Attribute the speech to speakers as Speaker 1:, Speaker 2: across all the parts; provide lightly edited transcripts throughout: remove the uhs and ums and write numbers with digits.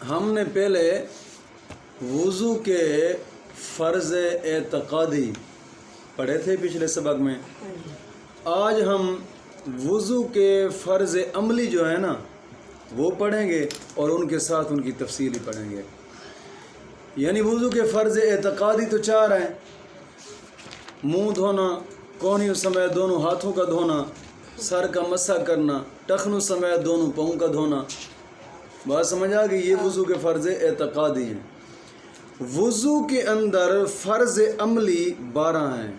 Speaker 1: ہم نے پہلے وضو کے فرض اعتقادی پڑھے تھے پچھلے سبق میں. آج ہم وضو کے فرض عملی جو ہے نا وہ پڑھیں گے اور ان کے ساتھ ان کی تفصیل پڑھیں گے. یعنی وضو کے فرض اعتقادی تو چار ہیں: منہ دھونا، کونیوں سمیت دونوں ہاتھوں کا دھونا، سر کا مسح کرنا، ٹخنوں سمیت دونوں پاؤں کا دھونا. بات سمجھ آ گئی؟ یہ وضو کے فرض اعتقادی ہیں. وضو کے اندر فرض عملی 12 ہیں.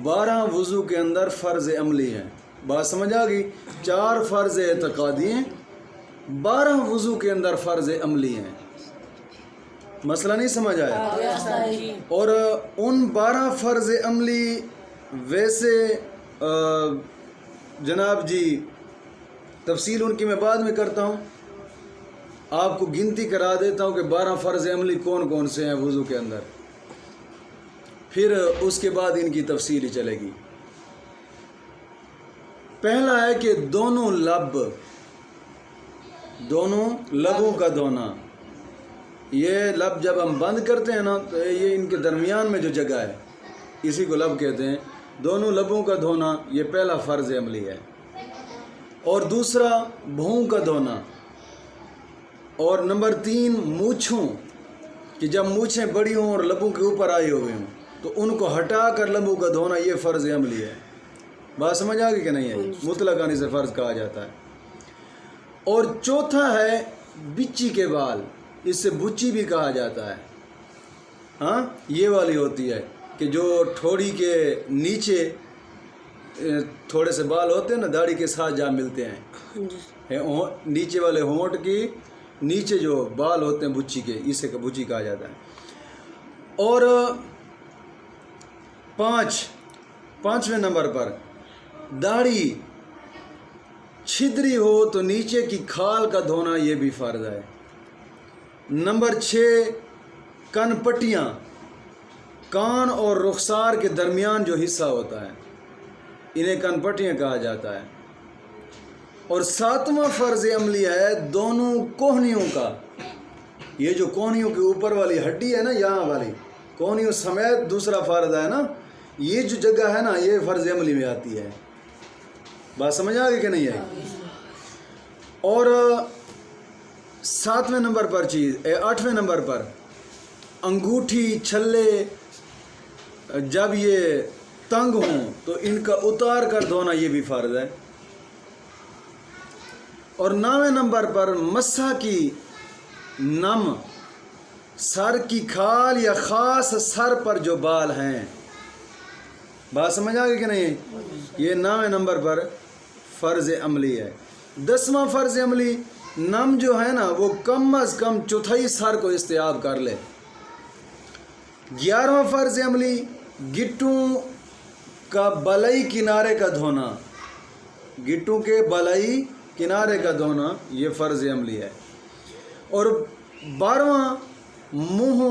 Speaker 1: 12 وضو کے اندر فرض عملی ہیں. بات سمجھ آ گئی؟ 4 فرض اعتقادی ہیں، 12 وضو کے اندر فرض عملی ہیں. مسئلہ نہیں سمجھ آیا؟ اور ان 12 فرض عملی ویسے جناب جی تفصیل ان کی میں بعد میں کرتا ہوں. آپ کو گنتی کرا دیتا ہوں کہ 12 فرض عملی کون کون سے ہیں وضو کے اندر، پھر اس کے بعد ان کی تفصیل ہی چلے گی. پہلا ہے کہ دونوں لبوں کا دھونا. یہ لب جب ہم بند کرتے ہیں نا تو یہ ان کے درمیان میں جو جگہ ہے اسی کو لب کہتے ہیں. دونوں لبوں کا دھونا یہ پہلا فرض عملی ہے. اور دوسرا بھون کا دھونا. اور نمبر 3 مونچھوں، کہ جب مونچھیں بڑی ہوں اور لبوں کے اوپر آئی ہوئے ہوں تو ان کو ہٹا کر لبوں کا دھونا، یہ فرض عملی ہے. بات سمجھ آ گئی کہ نہیں ہے؟ مطلقاً اسے فرض کہا جاتا ہے. اور چوتھا ہے بچی کے بال، اس سے بچی بھی کہا جاتا ہے. ہاں، یہ والی ہوتی ہے کہ جو ٹھوڑی کے نیچے تھوڑے سے بال ہوتے ہیں نا، داڑھی کے ساتھ جا ملتے ہیں، نیچے والے ہونٹ کی نیچے جو بال ہوتے ہیں بچی کے، اسے بچی کہا جاتا ہے. اور 5ویں نمبر پر داڑھی چھدری ہو تو نیچے کی کھال کا دھونا، یہ بھی فرض ہے. نمبر 6 کن پٹیاں، کان اور رخسار کے درمیان جو حصہ ہوتا ہے انہیں کن پٹیاں کہا جاتا ہے. اور 7واں فرض عملی ہے دونوں کوہنیوں کا. یہ جو کوہنیوں کے اوپر والی ہڈی ہے نا، یہاں والی کوہنیوں سمیت دوسرا فرض ہے نا، یہ جو جگہ ہے نا یہ فرض عملی میں آتی ہے. بات سمجھ آ گئی کہ نہیں آئی؟ اور 8ویں نمبر پر انگوٹھی چھلے جب یہ تنگ ہوں تو ان کا اتار کر دھونا، یہ بھی فرض ہے. اور 9ویں نمبر پر مسح کی نم، سر کی کھال یا خاص سر پر جو بال ہیں. بات سمجھ آ گئی کہ نہیں؟ یہ 9ویں نمبر پر فرض عملی ہے. 10واں فرض عملی نم جو ہے نا وہ کم از کم چوتھائی سر کو استیاب کر لے. 11واں فرض عملی گٹوں کا بلائی کنارے کا دھونا. گٹوں کے بلائی کنارے کا دھونا یہ فرض عملی ہے. اور 12واں منہ،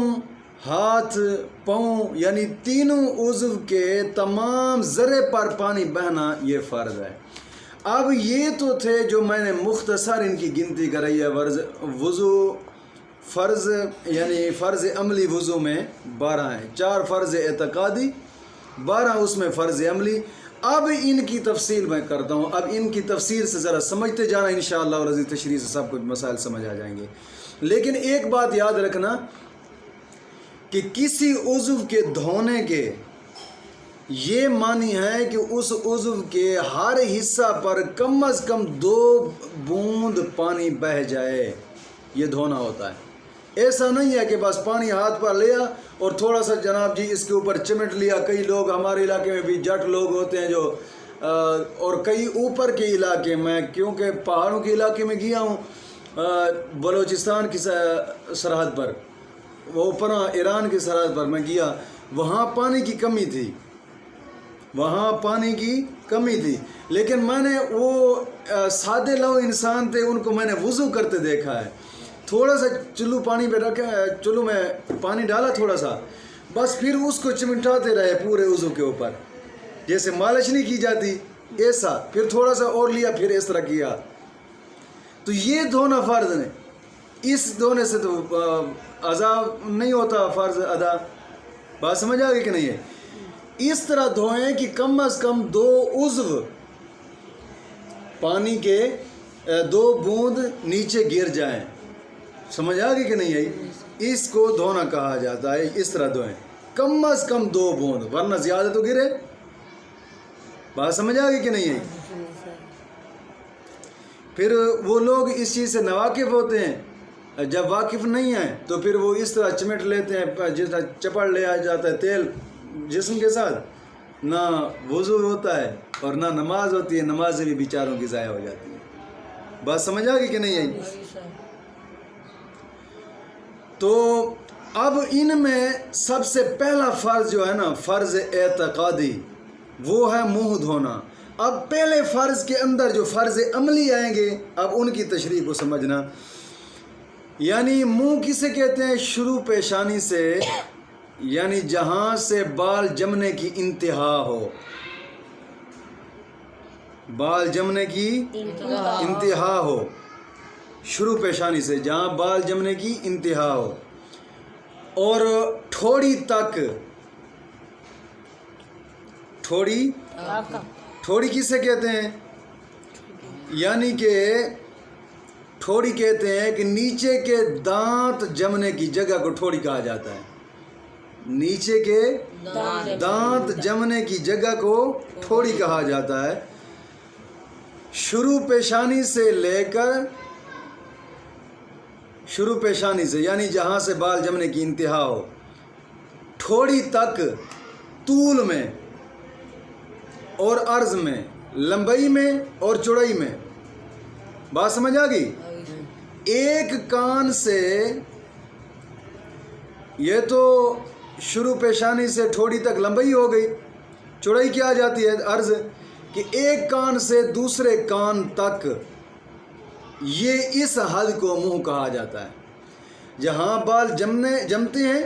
Speaker 1: ہاتھ، پاؤں یعنی تینوں عضو کے تمام ذرے پر پانی بہنا، یہ فرض ہے. اب یہ تو تھے جو میں نے مختصر ان کی گنتی کرائی ہے. فرض یعنی فرض عملی وضو میں 12 ہیں. 4 فرض اعتقادی، 12 اس میں فرض عملی. اب ان کی تفصیل میں کرتا ہوں. اب ان کی تفصیل سے ذرا سمجھتے جانا، انشاءاللہ اور عزیز تشریح سے سب کچھ مسائل سمجھ آ جائیں گے. لیکن ایک بات یاد رکھنا کہ کسی عضو کے دھونے کے یہ معنی ہے کہ اس عضو کے ہر حصہ پر کم از کم 2 بوند پانی بہہ جائے، یہ دھونا ہوتا ہے. ایسا نہیں ہے کہ بس پانی ہاتھ پر لیا اور تھوڑا سا جناب جی اس کے اوپر چمٹ لیا. کئی لوگ ہمارے علاقے میں بھی جٹ لوگ ہوتے ہیں جو اور کئی اوپر کے علاقے میں، کیونکہ پہاڑوں کے علاقے میں گیا ہوں، بلوچستان کی سرحد پر، وہ اوپر ایران کی سرحد پر میں گیا، وہاں پانی کی کمی تھی. لیکن میں نے وہ سادے لو انسان تھے، ان کو میں نے وضو کرتے دیکھا ہے. تھوڑا سا چلو پانی پہ رکھا، چلو میں پانی ڈالا تھوڑا سا، بس پھر اس کو چمٹاتے رہے پورے وضو کے اوپر، جیسے مالش نہیں کی جاتی ایسا. پھر تھوڑا سا اور لیا، پھر اس طرح کیا. تو یہ دھونا فرض ہے. اس دھونے سے تو عذاب نہیں ہوتا فرض ادا. بات سمجھ آ گئی کہ نہیں ہے؟ اس طرح دھوئیں کہ کم از کم 2 عضو پانی کے 2 بوند نیچے گر جائیں. سمجھ آ گئی کہ نہیں آئی؟ اس کو دھونا کہا جاتا ہے. اس طرح دھوئیں کم از کم 2 بوند، ورنہ زیادہ تو گرے. بات سمجھ آ گئی کہ نہیں آئی؟ پھر وہ لوگ اس چیز سے ناواقف ہوتے ہیں. جب واقف نہیں ہیں تو پھر وہ اس طرح چمٹ لیتے ہیں، جس طرح چپڑ لے آ جاتا ہے تیل جسم کے ساتھ. نہ وضو ہوتا ہے اور نہ نماز ہوتی ہے، نمازیں بھی بیچاروں کی ضائع ہو جاتی ہیں. بات سمجھ آ گئی کہ نہیں آئی؟ تو اب ان میں سب سے پہلا فرض جو ہے نا، فرض اعتقادی، وہ ہے منہ دھونا. اب پہلے فرض کے اندر جو فرض عملی آئیں گے، اب ان کی تشریح کو سمجھنا. یعنی منہ کسے کہتے ہیں؟ شروع پیشانی سے، یعنی جہاں سے بال جمنے کی انتہا ہو. بال جمنے کی انتہا ہو، شروع پیشانی سے جہاں بال جمنے کی انتہا ہو، اور ٹھوڑی تک. ٹھوڑی کسے کہتے ہیں؟ یعنی کہ ٹھوڑی کہتے ہیں کہ نیچے کے دانت جمنے کی جگہ کو ٹھوڑی کہا جاتا ہے. نیچے کے دانت جمنے کی جگہ کو ٹھوڑی کہا جاتا ہے. شروع پیشانی سے لے کر، شروع پیشانی سے یعنی جہاں سے بال جمنے کی انتہا ہو، ٹھوڑی تک طول میں اور عرض میں، لمبائی میں اور چوڑائی میں. بات سمجھ آ گئی؟ ایک کان سے، یہ تو شروع پیشانی سے ٹھوڑی تک لمبائی ہو گئی. چوڑائی کیا آ جاتی ہے؟ عرض. کہ ایک کان سے دوسرے کان تک، یہ اس حد کو منہ کہا جاتا ہے. جہاں بال جمتے ہیں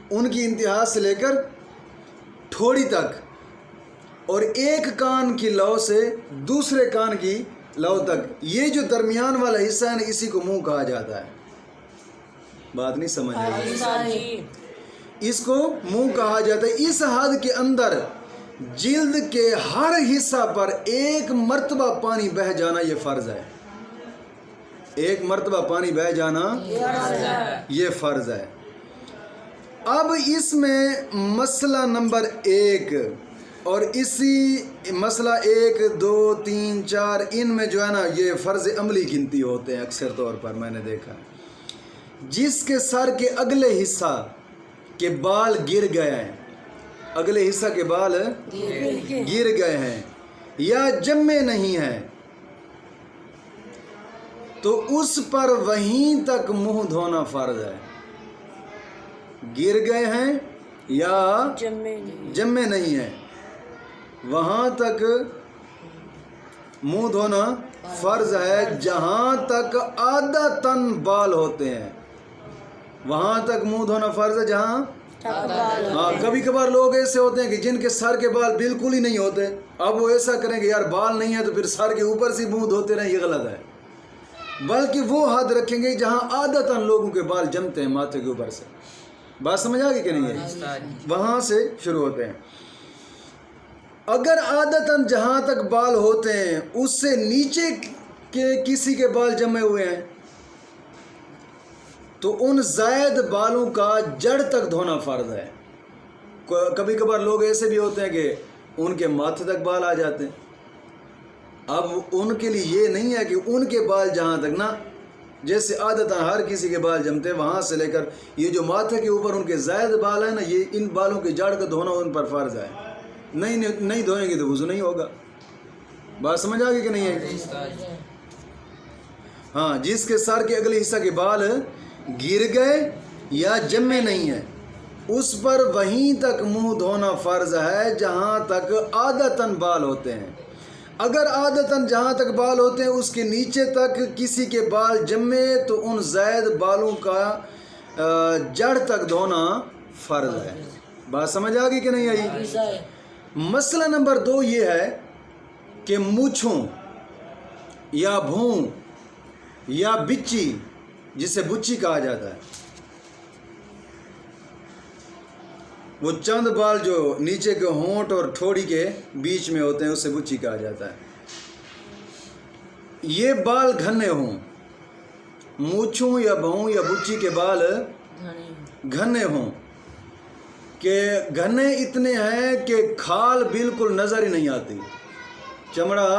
Speaker 1: ان کی انتہا سے لے کر ٹھوڑی تک، اور ایک کان کی لو سے دوسرے کان کی لو تک، یہ جو درمیان والا حصہ ہے نا، اسی کو منہ کہا جاتا ہے. بات نہیں سمجھ آئی؟ اس کو منہ کہا جاتا ہے. اس حد کے اندر جلد کے ہر حصہ پر ایک مرتبہ پانی بہہ جانا یہ فرض ہے. ایک مرتبہ پانی بہہ جانا یہ فرض ہے. اب اس میں مسئلہ نمبر 1، اور اسی مسئلہ 1 2 3 4 ان میں جو ہے نا یہ فرض عملی گنتی ہوتے ہیں اکثر طور پر. میں نے دیکھا جس کے سر کے اگلے حصہ کے بال گر گئے ہیں، اگلے حصہ کے بال گر گئے ہیں یا جمے نہیں ہیں، تو اس پر وہیں تک منہ دھونا فرض ہے. گر گئے ہیں یا جمے نہیں ہیں، وہاں تک منہ دھونا فرض ہے. جہاں تک عادتاً بال ہوتے ہیں وہاں تک منہ دھونا فرض ہے. جہاں کبھی کبھار لوگ ایسے ہوتے ہیں کہ جن کے سر کے بال بالکل ہی نہیں ہوتے، اب وہ ایسا کریں کہ یار بال نہیں ہے تو پھر سر کے اوپر سے منہ دھوتے رہیں. یہ غلط ہے. بلکہ وہ حد رکھیں گے جہاں عادتاً لوگوں کے بال جمتے ہیں ماتھے کے اوپر سے. بات سمجھ آ گئی کہ نہیں ہے؟ وہاں سے شروع ہوتے ہیں. اگر عادتاً جہاں تک بال ہوتے ہیں اس سے نیچے کے کسی کے بال جمے ہوئے ہیں تو ان زائد بالوں کا جڑ تک دھونا فرض ہے. کبھی کبھار لوگ ایسے بھی ہوتے ہیں کہ ان کے ماتھے تک بال آ جاتے ہیں. اب ان کے لیے یہ نہیں ہے کہ ان کے بال جہاں تک نہ، جیسے عادتاً ہر کسی کے بال جمتے ہیں وہاں سے لے کر یہ جو ماتھے کے اوپر ان کے زائد بال ہیں نا، یہ ان بالوں کے جڑ کا دھونا ان پر فرض ہے. نہیں دھوئیں گے تو وضو نہیں ہوگا. بات سمجھ آ گئی کہ نہیں ہے؟ ہاں، جس کے سر کے اگلے حصہ کے بال گر گئے یا جمے نہیں ہیں اس پر وہیں تک منہ دھونا فرض ہے جہاں تک عادتاً بال ہوتے ہیں. اگر عادتاً جہاں تک بال ہوتے ہیں اس کے نیچے تک کسی کے بال جمے تو ان زائد بالوں کا جڑ تک دھونا فرض ہے. بات سمجھ آ گئی کہ نہیں آئی؟ مسئلہ نمبر 2 یہ ہے کہ مونچھوں یا بھوں یا بچی جسے بچی کہا جاتا ہے، وہ چند بال جو نیچے کے ہونٹ اور ٹھوڑی کے بیچ میں ہوتے ہیں اسے بچی کہا جاتا ہے، یہ بال گھنے ہوں، مونچھوں یا بہوں یا بچی کے بال گھنے ہوں کہ گھنے اتنے ہیں کہ کھال بالکل نظر ہی نہیں آتی، چمڑا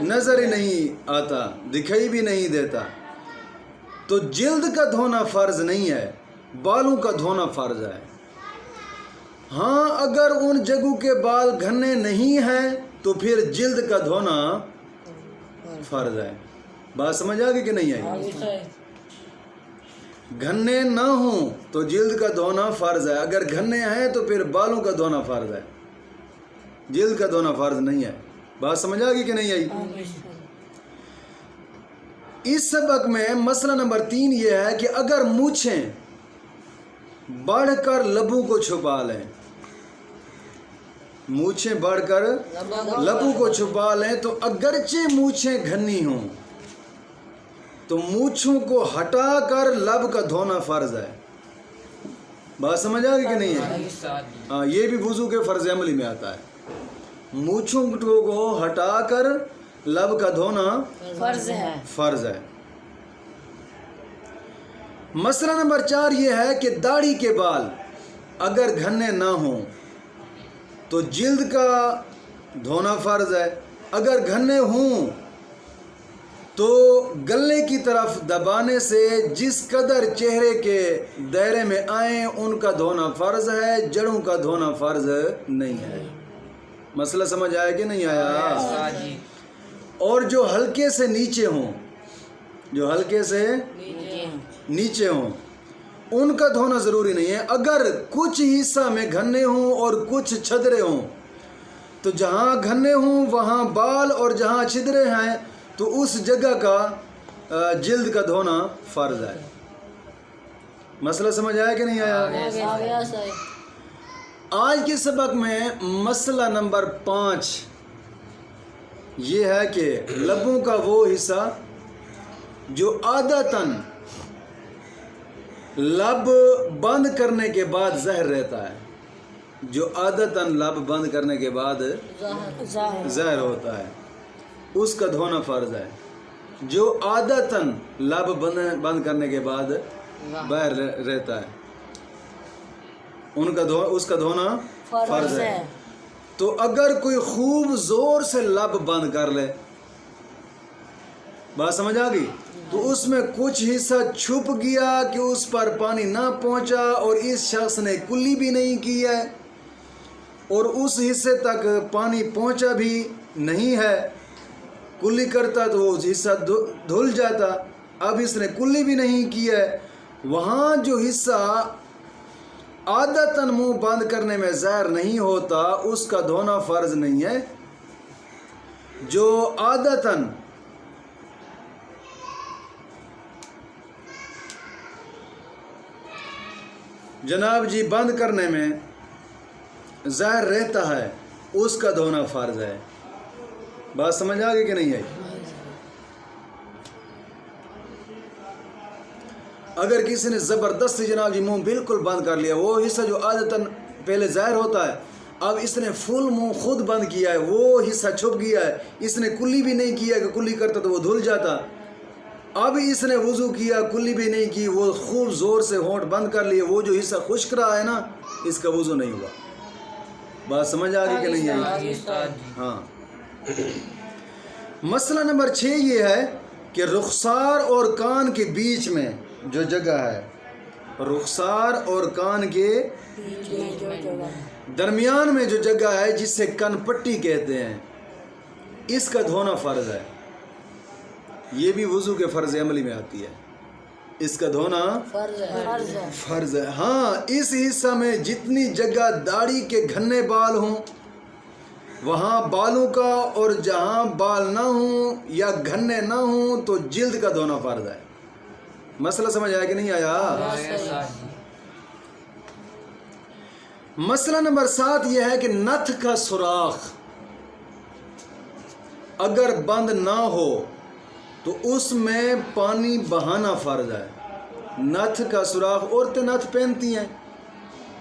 Speaker 1: نظر ہی نہیں آتا، دکھائی بھی نہیں دیتا، تو جلد کا دھونا فرض نہیں ہے، بالوں کا دھونا فرض ہے۔ ہاں اگر ان جگہوں کے بال گھنے نہیں ہیں تو پھر جلد کا دھونا فرض ہے۔ بات سمجھ آ گئی کہ نہیں آئی؟ گھنے نہ ہوں تو جلد کا دھونا فرض ہے، اگر گھنے ہیں تو پھر بالوں کا دھونا فرض ہے، جلد کا دھونا فرض نہیں ہے۔ بات سمجھ آ گئی کہ نہیں آئی؟ اس سبق میں مسئلہ نمبر 3 یہ ہے کہ اگر مونچھیں بڑھ کر لبوں کو چھپا لیں، مونچھیں بڑھ کر لبوں کو چھپا لیں تو اگرچہ مونچھیں گھنی ہوں تو مونچھوں کو ہٹا کر لب کا دھونا فرض ہے۔ بات سمجھ آ گئی کہ نہیں ہے؟ ہاں، یہ بھی وضو کے فرض عملی میں آتا ہے، مونچھوں کو ہٹا کر لب کا دھونا فرض ہے۔ مسئلہ نمبر 4 یہ ہے کہ داڑھی کے بال اگر گھنے نہ ہوں تو جلد کا دھونا فرض ہے، اگر گھنے ہوں تو گلے کی طرف دبانے سے جس قدر چہرے کے دائرے میں آئیں ان کا دھونا فرض ہے، جڑوں کا دھونا فرض نہیں ہے۔ مسئلہ سمجھ آیا کہ نہیں آیا؟ اور جو ہلکے سے نیچے ہوں، جو ہلکے سے نیچے ہوں ان کا دھونا ضروری نہیں ہے، اگر کچھ حصہ میں گھنے ہوں اور کچھ چھدرے ہوں تو جہاں گھنے ہوں وہاں بال اور جہاں چھدرے ہیں تو اس جگہ کا جلد کا دھونا فرض ہے۔ مسئلہ سمجھ آیا کہ نہیں آیا؟ آج کے سبق میں مسئلہ نمبر 5 یہ ہے کہ لبوں کا وہ حصہ جو عادتاً لب بند کرنے کے بعد ظاہر رہتا ہے، جو عادتاً لب بند کرنے کے بعد ظاہر ہوتا ہے اس کا دھونا فرض ہے، جو عادتاً لب بند کرنے کے بعد باہر رہتا ہے اس کا دھونا فرض ہے۔ تو اگر کوئی خوب زور سے لب بند کر لے، بات سمجھ آ گئی، تو اس میں کچھ حصہ چھپ گیا کہ اس پر پانی نہ پہنچا اور اس شخص نے کلی بھی نہیں کی ہے اور اس حصے تک پانی پہنچا بھی نہیں ہے، کلی کرتا تو وہ حصہ دھل جاتا، اب اس نے کلی بھی نہیں کی ہے، وہاں جو حصہ عادتاً منہ بند کرنے میں ظاہر نہیں ہوتا اس کا دھونا فرض نہیں ہے، جو عادتاً جناب جی بند کرنے میں ظاہر رہتا ہے اس کا دھونا فرض ہے۔ بات سمجھ آ گئی کہ نہیں آئی؟ اگر کسی نے زبردستی جناب جی منہ بالکل بند کر لیا، وہ حصہ جو عادتاً پہلے ظاہر ہوتا ہے اب اس نے فل منہ خود بند کیا ہے، وہ حصہ چھپ گیا ہے، اس نے کلی بھی نہیں کیا کہ کلی کرتا تو وہ دھل جاتا، اب اس نے وضو کیا کلی بھی نہیں کی، وہ خوب زور سے ہونٹ بند کر لیے، وہ جو حصہ خشک رہا ہے نا اس کا وضو نہیں ہوا۔ بات سمجھ آ گئی کہ نہیں آئی؟ ہاں۔ مسئلہ نمبر 6 یہ ہے کہ رخسار اور کان کے بیچ میں جو جگہ ہے، رخسار اور کان کے درمیان میں جو جگہ ہے جسے کن پٹی کہتے ہیں، اس کا دھونا فرض ہے، یہ بھی وضو کے فرض عملی میں آتی ہے، اس کا دھونا فرض ہے۔ ہاں، اس حصہ میں جتنی جگہ داڑھی کے گھنے بال ہوں وہاں بالوں کا، اور جہاں بال نہ ہوں یا گھنے نہ ہوں تو جلد کا دھونا فرض ہے۔ مسئلہ سمجھ آیا کہ نہیں آیا؟ مسئلہ نمبر 7 یہ ہے کہ نتھ کا سوراخ اگر بند نہ ہو تو اس میں پانی بہانا فرض ہے۔ نتھ کا سوراخ، عورتیں نتھ پہنتی ہیں،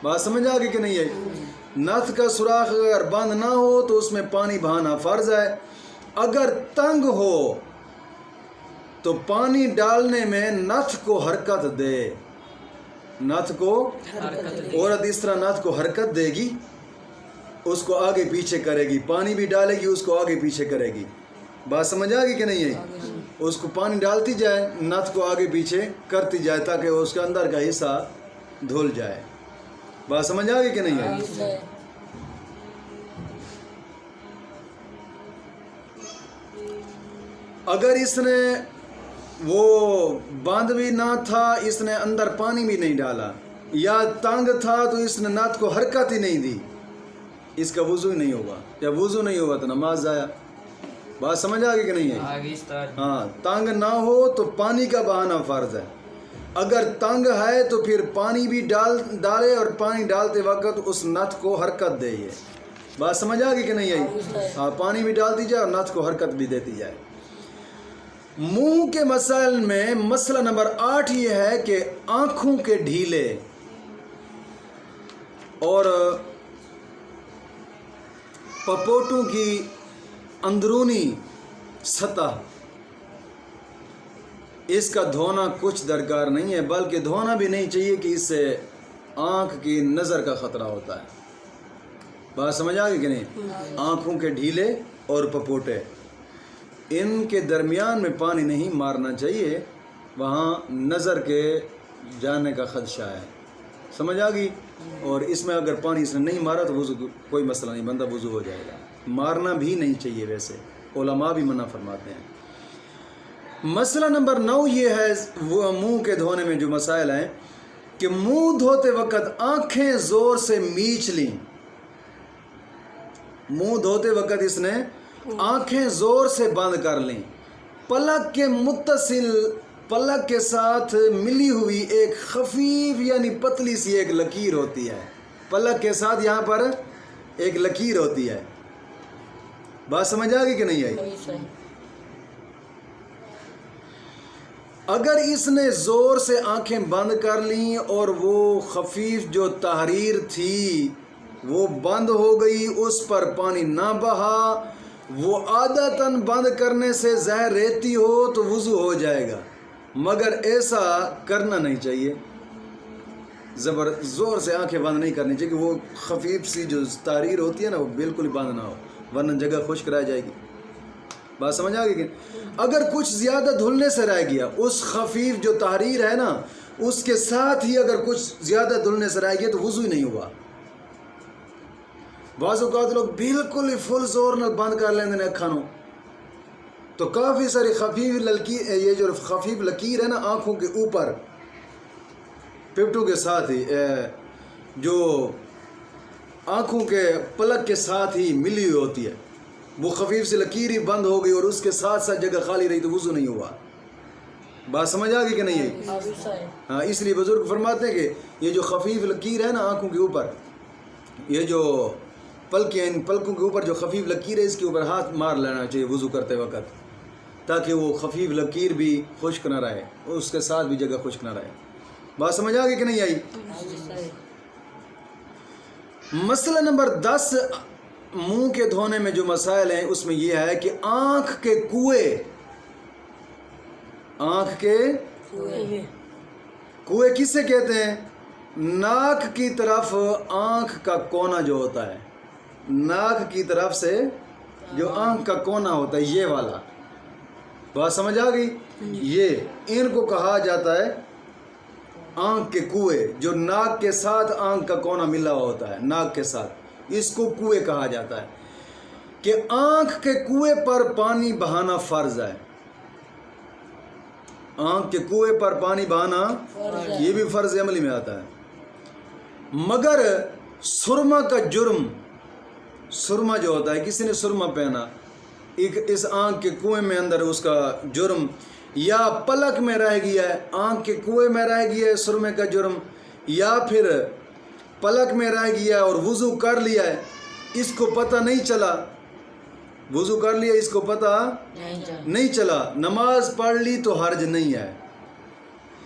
Speaker 1: بات سمجھ آ گئی کہ نہیں ہے؟ نتھ کا سوراخ اگر بند نہ ہو تو اس میں پانی بہانا فرض ہے۔ اگر تنگ ہو تو پانی ڈالنے میں نتھ کو حرکت دے، نتھ کو عورت اس طرح نتھ کو حرکت دے گی، اس کو آگے پیچھے کرے گی، پانی بھی ڈالے گی، اس کو آگے پیچھے کرے گی۔ بات سمجھ آ گئی کہ نہیں ہے؟ اس کو پانی ڈالتی جائے، نتھ کو آگے پیچھے کرتی جائے تاکہ اس کے اندر کا حصہ دھل جائے۔ بات سمجھ آ گئی کہ نہیں ہے؟ اگر اس نے وہ بند بھی نہ تھا، اس نے اندر پانی بھی نہیں ڈالا، یا تنگ تھا تو اس نے نتھ کو حرکت ہی نہیں دی، اس کا وضو ہی نہیں ہوگا۔ یا وضو نہیں ہوگا تو نماز ضائع۔ بات سمجھ آ گئی کہ نہیں ہے؟ ہاں، تنگ نہ ہو تو پانی کا بہانا فرض ہے۔ اگر تنگ ہے تو پھر پانی بھی ڈالے اور پانی ڈالتے وقت اس نتھ کو حرکت دے۔ یہ بات سمجھ آ گئی کہ نہیں آئی؟ ہاں، پانی بھی ڈالتی جائے اور نتھ کو حرکت بھی دیتی جائے۔ منہ کے مسائل میں مسئلہ نمبر 8 یہ ہے کہ آنکھوں کے ڈھیلے اور پپوٹوں کی اندرونی سطح، اس کا دھونا کچھ درکار نہیں ہے، بلکہ دھونا بھی نہیں چاہیے کہ اس سے آنکھ کی نظر کا خطرہ ہوتا ہے۔ بات سمجھ آ گئی کہ نہیں؟ آنکھوں کے ڈھیلے اور پپوٹے، ان کے درمیان میں پانی نہیں مارنا چاہیے، وہاں نظر کے جانے کا خدشہ ہے۔ سمجھ آ گئی؟ اور اس میں اگر پانی اس نے نہیں مارا تو وضو کوئی مسئلہ نہیں، بندہ وضو ہو جائے گا۔ مارنا بھی نہیں چاہیے، ویسے علماء بھی منع فرماتے ہیں۔ مسئلہ نمبر 9 یہ ہے، وہ منہ کے دھونے میں جو مسائل ہیں کہ منہ دھوتے وقت آنکھیں زور سے میچ لیں۔ منہ دھوتے وقت اس نے آنکھیں زور سے بند کر لیں۔ پلک کے متصل، پلک کے ساتھ ملی ہوئی ایک خفیف یعنی پتلی سی ایک لکیر ہوتی ہے، پلک کے ساتھ یہاں پر ایک لکیر ہوتی ہے۔ بات سمجھ آ گئی کہ نہیں آئی؟ اگر اس نے زور سے آنکھیں بند کر لیں اور وہ خفیف جو تحریر تھی وہ بند ہو گئی، اس پر پانی نہ بہا، وہ عادتاً بند کرنے سے زہر رہتی ہو تو وضو ہو جائے گا، مگر ایسا کرنا نہیں چاہیے۔ زور سے آنکھیں بند نہیں کرنی چاہیے کہ وہ خفیف سی جو تحریر ہوتی ہے نا وہ بالکل بند نہ ہو، ورنہ جگہ خشک رہ جائے گی۔ بات سمجھ آ گئی کہ اگر کچھ زیادہ دھلنے سے رہ گیا، اس خفیف جو تحریر ہے نا اس کے ساتھ ہی اگر کچھ زیادہ دھلنے سے رہ گیا تو وضو ہی نہیں ہوا۔ بعض اوقات لوگ بالکل ہی فل زور نہ بند کر لیندے نے اکھاں نوں، تو کافی ساری خفیف یہ جو خفیف لکیر ہے نا آنکھوں کے اوپر پپٹوں کے ساتھ ہی جو آنکھوں کے پلک کے ساتھ ہی ملی ہوئی ہوتی ہے، وہ خفیف سے لکیر ہی بند ہو گئی اور اس کے ساتھ ساتھ جگہ خالی رہی تو وضو نہیں ہوا۔ بات سمجھ آ گئی کہ نہیں ہے؟ ہاں، اس لیے بزرگ فرماتے ہیں کہ یہ جو خفیف لکیر ہے نا آنکھوں کے اوپر، یہ جو پلکیں، ان پلکوں کے اوپر جو خفیف لکیر ہے اس کے اوپر ہاتھ مار لینا چاہیے وضو کرتے وقت، تاکہ وہ خفیف لکیر بھی خشک نہ رہے، اس کے ساتھ بھی جگہ خشک نہ رہے۔ بات سمجھ آ گئی کہ نہیں آئی؟ مسئلہ نمبر 10 منہ کے دھونے میں جو مسائل ہیں اس میں یہ ہے کہ آنکھ کے کوے، آنکھ کے کوے کسے کہتے ہیں؟ ناک کی طرف آنکھ کا کونا جو ہوتا ہے، ناک کی طرف سے جو آنکھ کا کونا ہوتا ہے یہ والا، بات سمجھ آ گئی؟ یہ ان کو کہا جاتا ہے آنکھ کے کوے، جو ناک کے ساتھ آنکھ کا کونا ملا ہوا ہوتا ہے، ناک کے ساتھ، اس کو کوے کہا جاتا ہے۔ کہ آنکھ کے کوے پر پانی بہانا فرض ہے، آنکھ کے کوے پر پانی بہانا یہ بھی فرض عملی میں آتا ہے، مگر سرما کا جرم، سرما جو ہوتا ہے، کسی نے سرما پہنا اس آنکھ کے کوے میں اندر، اس کا جرم یا پلک میں رہ گیا ہے، آنکھ کے کوے میں رہ گیا ہے سرمے کا جرم، یا پھر پلک میں رہ گیا اور وضو کر لیا ہے، اس کو پتہ نہیں چلا وضو کر لیا اس کو پتہ نہیں چلا، نماز پڑھ لی تو حرج نہیں ہے،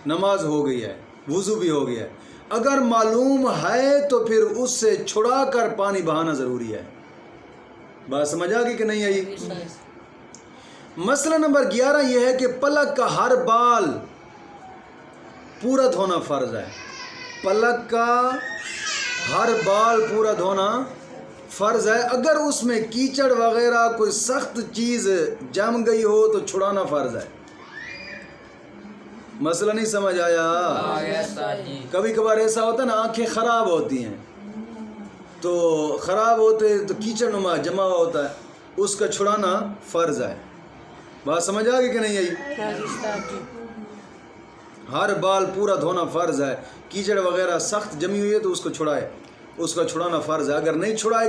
Speaker 1: نماز ہو گئی ہے، وضو بھی ہو گیا ہے۔ اگر معلوم ہے تو پھر اس سے چھڑا کر پانی بہانا ضروری ہے۔ بات سمجھ آ گئی کہ نہیں آئی؟ مسئلہ نمبر 11 یہ ہے کہ پلک کا ہر بال پورا دھونا فرض ہے۔ پلک کا ہر بال پورا دھونا فرض ہے۔ اگر اس میں کیچڑ وغیرہ کوئی سخت چیز جم گئی ہو تو چھڑانا فرض ہے۔ مسئلہ نہیں سمجھ آیا؟ کبھی کبھار ایسا ہوتا ہے نا، آنکھیں خراب ہوتی ہیں تو خراب ہوتے تو کیچڑ نما جمع ہوتا ہے، اس کا چھڑانا فرض ہے۔ بات سمجھ آ گئی کہ نہیں آئی؟ ہر بال پورا دھونا فرض ہے۔ کیچڑ وغیرہ سخت جمی ہوئی ہے تو اس کو چھڑائے، اس کا چھڑانا فرض ہے۔ اگر نہیں چھڑائے